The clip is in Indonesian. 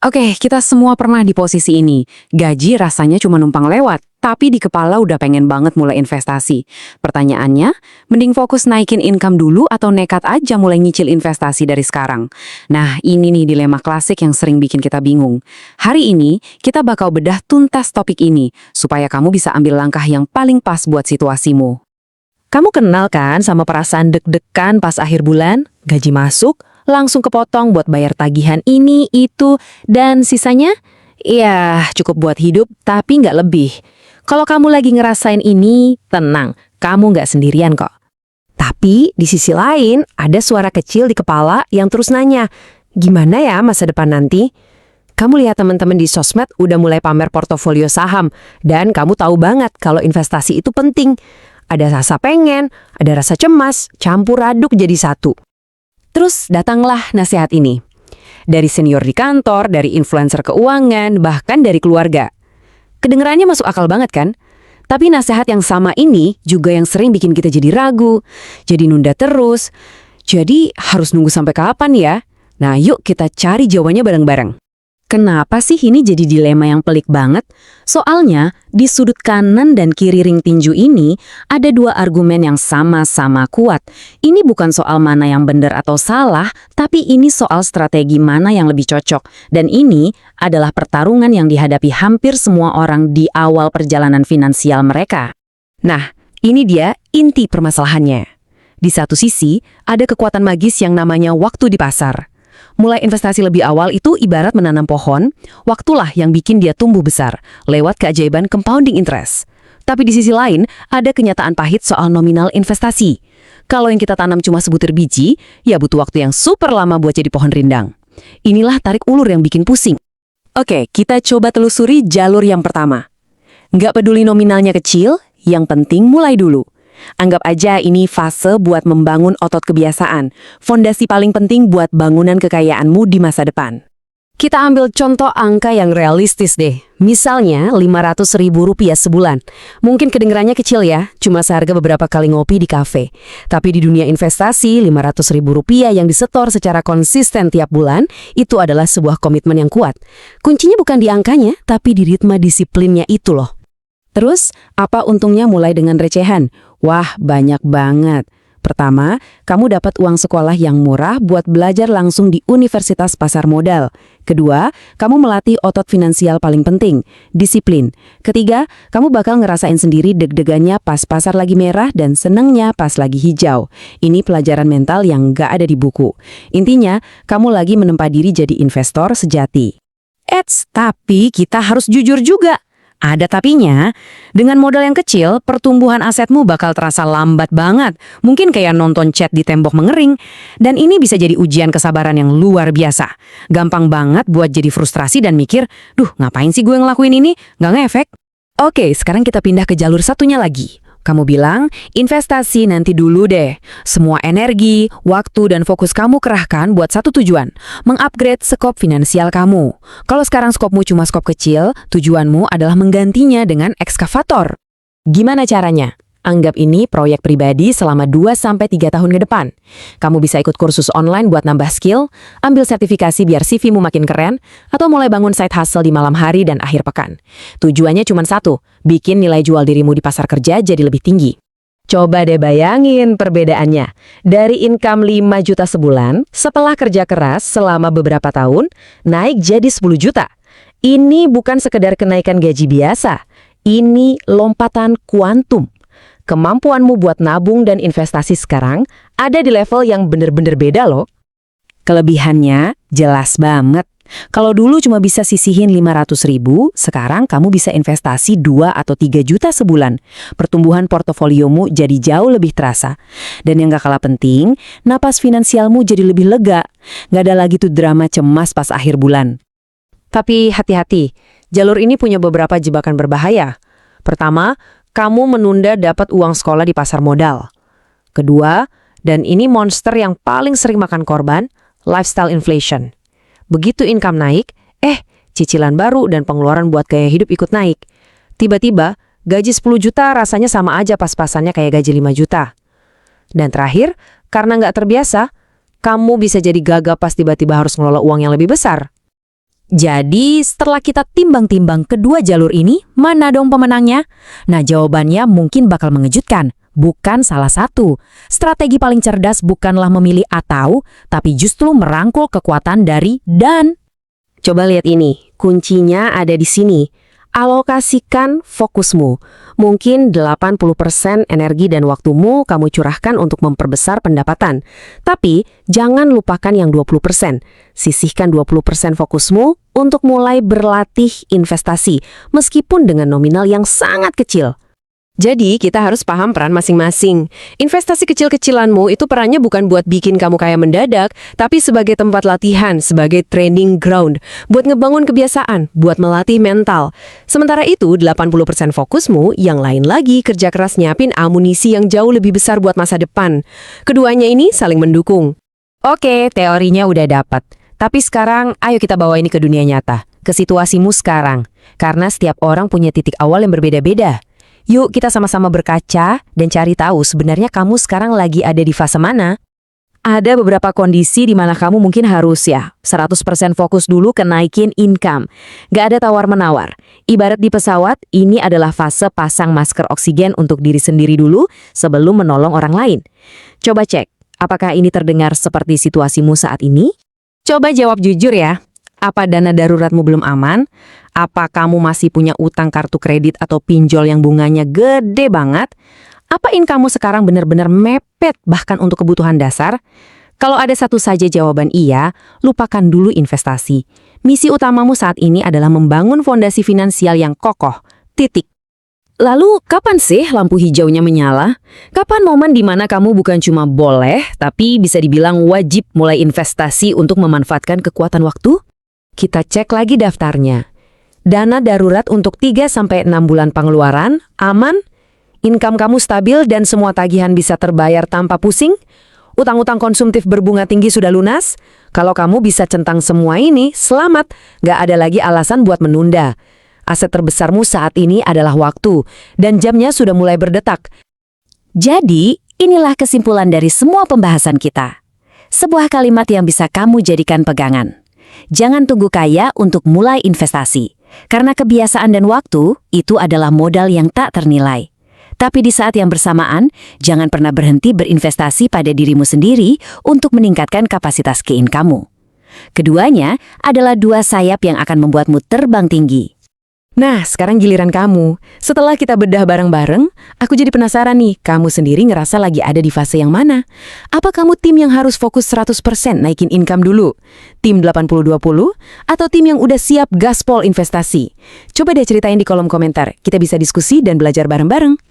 Oke, kita semua pernah di posisi ini. Gaji rasanya cuma numpang lewat, tapi di kepala udah pengen banget mulai investasi. Pertanyaannya, mending fokus naikin income dulu atau nekat aja mulai nyicil investasi dari sekarang? Nah, ini nih dilema klasik yang sering bikin kita bingung. Hari ini, kita bakal bedah tuntas topik ini, supaya kamu bisa ambil langkah yang paling pas buat situasimu. Kamu kenal kan sama perasaan deg-degan pas akhir bulan? Gaji masuk, langsung kepotong buat bayar tagihan ini, itu, dan sisanya? Ya, cukup buat hidup, tapi nggak lebih. Kalau kamu lagi ngerasain ini, tenang, kamu nggak sendirian kok. Tapi di sisi lain, ada suara kecil di kepala yang terus nanya, gimana ya masa depan nanti? Kamu lihat teman-teman di sosmed udah mulai pamer portofolio saham, dan kamu tahu banget kalau investasi itu penting. Ada rasa pengen, ada rasa cemas, campur aduk jadi satu. Terus datanglah nasihat ini. Dari senior di kantor, dari influencer keuangan, bahkan dari keluarga. Kedengerannya masuk akal banget kan? Tapi nasihat yang sama ini juga yang sering bikin kita jadi ragu, jadi nunda terus. Jadi harus nunggu sampai kapan ya? Nah yuk kita cari jawabannya bareng-bareng. Kenapa sih ini jadi dilema yang pelik banget? Soalnya, di sudut kanan dan kiri ring tinju ini, ada dua argumen yang sama-sama kuat. Ini bukan soal mana yang benar atau salah, tapi ini soal strategi mana yang lebih cocok. Dan ini adalah pertarungan yang dihadapi hampir semua orang di awal perjalanan finansial mereka. Nah, ini dia inti permasalahannya. Di satu sisi, ada kekuatan magis yang namanya waktu di pasar. Mulai investasi lebih awal itu ibarat menanam pohon, waktulah yang bikin dia tumbuh besar, lewat keajaiban compounding interest. Tapi di sisi lain, ada kenyataan pahit soal nominal investasi. Kalau yang kita tanam cuma sebutir biji, ya butuh waktu yang super lama buat jadi pohon rindang. Inilah tarik ulur yang bikin pusing. Oke, kita coba telusuri jalur yang pertama. Nggak peduli nominalnya kecil, yang penting mulai dulu. Anggap aja ini fase buat membangun otot kebiasaan, fondasi paling penting buat bangunan kekayaanmu di masa depan. Kita ambil contoh angka yang realistis deh. Misalnya Rp500.000 sebulan. Mungkin kedengerannya kecil ya, cuma seharga beberapa kali ngopi di kafe. Tapi di dunia investasi, Rp500.000 yang disetor secara konsisten tiap bulan, itu adalah sebuah komitmen yang kuat. Kuncinya bukan di angkanya, tapi di ritme disiplinnya itu loh. Terus, apa untungnya mulai dengan recehan? Wah, banyak banget. Pertama, kamu dapat uang sekolah yang murah buat belajar langsung di Universitas Pasar Modal. Kedua, kamu melatih otot finansial paling penting, disiplin. Ketiga, kamu bakal ngerasain sendiri deg-degannya pas pasar lagi merah dan senengnya pas lagi hijau. Ini pelajaran mental yang nggak ada di buku. Intinya, kamu lagi menempa diri jadi investor sejati. Tapi kita harus jujur juga. Ada tapinya, dengan modal yang kecil, pertumbuhan asetmu bakal terasa lambat banget. Mungkin kayak nonton cat di tembok mengering. Dan ini bisa jadi ujian kesabaran yang luar biasa. Gampang banget buat jadi frustrasi dan mikir, duh ngapain sih gue ngelakuin ini? Nggak ngefek. Oke, sekarang kita pindah ke jalur satunya lagi. Kamu bilang, investasi nanti dulu deh. Semua energi, waktu, dan fokus kamu kerahkan buat satu tujuan, mengupgrade skop finansial kamu. Kalau sekarang skopmu cuma skop kecil, tujuanmu adalah menggantinya dengan ekskavator. Gimana caranya? Anggap ini proyek pribadi selama 2-3 tahun ke depan. Kamu bisa ikut kursus online buat nambah skill, ambil sertifikasi biar CV-mu makin keren, atau mulai bangun side hustle di malam hari dan akhir pekan. Tujuannya cuma satu, bikin nilai jual dirimu di pasar kerja jadi lebih tinggi. Coba deh bayangin perbedaannya. Dari income 5 juta sebulan, setelah kerja keras selama beberapa tahun, naik jadi 10 juta. Ini bukan sekedar kenaikan gaji biasa. Ini lompatan kuantum. Kemampuanmu buat nabung dan investasi sekarang ada di level yang bener-bener beda loh. Kelebihannya jelas banget. Kalau dulu cuma bisa sisihin 500.000, sekarang kamu bisa investasi 2 atau 3 juta sebulan. Pertumbuhan portofoliomu jadi jauh lebih terasa. Dan yang gak kalah penting, napas finansialmu jadi lebih lega. Gak ada lagi tuh drama cemas pas akhir bulan. Tapi hati-hati, jalur ini punya beberapa jebakan berbahaya. Pertama, kamu menunda dapat uang sekolah di pasar modal. Kedua, dan ini monster yang paling sering makan korban, lifestyle inflation. Begitu income naik, cicilan baru dan pengeluaran buat gaya hidup ikut naik. Tiba-tiba, gaji 10 juta rasanya sama aja pas-pasannya kayak gaji 5 juta. Dan terakhir, karena nggak terbiasa, kamu bisa jadi gagap pas tiba-tiba harus ngelola uang yang lebih besar. Jadi, setelah kita timbang-timbang kedua jalur ini, mana dong pemenangnya? Nah, jawabannya mungkin bakal mengejutkan. Bukan salah satu. Strategi paling cerdas bukanlah memilih atau, tapi justru merangkul kekuatan dari dan. Coba lihat ini, kuncinya ada di sini. Alokasikan fokusmu. Mungkin 80% energi dan waktumu kamu curahkan untuk memperbesar pendapatan. Tapi jangan lupakan yang 20%. Sisihkan 20% fokusmu untuk mulai berlatih investasi, meskipun dengan nominal yang sangat kecil. Jadi, kita harus paham peran masing-masing. Investasi kecil-kecilanmu itu perannya bukan buat bikin kamu kaya mendadak, tapi sebagai tempat latihan, sebagai training ground, buat ngebangun kebiasaan, buat melatih mental. Sementara itu, 80% fokusmu, yang lain lagi kerja keras nyiapin amunisi yang jauh lebih besar buat masa depan. Keduanya ini saling mendukung. Oke, teorinya udah dapat. Tapi sekarang, ayo kita bawa ini ke dunia nyata. Ke situasimu sekarang. Karena setiap orang punya titik awal yang berbeda-beda. Yuk kita sama-sama berkaca dan cari tahu sebenarnya kamu sekarang lagi ada di fase mana. Ada beberapa kondisi di mana kamu mungkin harus 100% fokus dulu ke naikin income. Gak ada tawar-menawar. Ibarat di pesawat, ini adalah fase pasang masker oksigen untuk diri sendiri dulu sebelum menolong orang lain. Coba cek, apakah ini terdengar seperti situasimu saat ini? Coba jawab jujur ya. Apa dana daruratmu belum aman? Apa kamu masih punya utang kartu kredit atau pinjol yang bunganya gede banget? Apa income-mu sekarang benar-benar mepet bahkan untuk kebutuhan dasar? Kalau ada satu saja jawaban iya, lupakan dulu investasi. Misi utamamu saat ini adalah membangun fondasi finansial yang kokoh. Titik. Lalu, kapan sih lampu hijaunya menyala? Kapan momen di mana kamu bukan cuma boleh, tapi bisa dibilang wajib mulai investasi untuk memanfaatkan kekuatan waktu? Kita cek lagi daftarnya. Dana darurat untuk 3-6 bulan pengeluaran, aman? Income kamu stabil dan semua tagihan bisa terbayar tanpa pusing? Utang-utang konsumtif berbunga tinggi sudah lunas? Kalau kamu bisa centang semua ini, selamat. Gak ada lagi alasan buat menunda. Aset terbesarmu saat ini adalah waktu, dan jamnya sudah mulai berdetak. Jadi, inilah kesimpulan dari semua pembahasan kita. Sebuah kalimat yang bisa kamu jadikan pegangan. Jangan tunggu kaya untuk mulai investasi. Karena kebiasaan dan waktu itu adalah modal yang tak ternilai. Tapi di saat yang bersamaan, jangan pernah berhenti berinvestasi pada dirimu sendiri untuk meningkatkan kapasitas keuangan kamu. Keduanya adalah dua sayap yang akan membuatmu terbang tinggi. Nah, sekarang giliran kamu. Setelah kita bedah bareng-bareng, aku jadi penasaran nih, kamu sendiri ngerasa lagi ada di fase yang mana? Apa kamu tim yang harus fokus 100% naikin income dulu? Tim 80-20? Atau tim yang udah siap gaspol investasi? Coba deh ceritain di kolom komentar, kita bisa diskusi dan belajar bareng-bareng.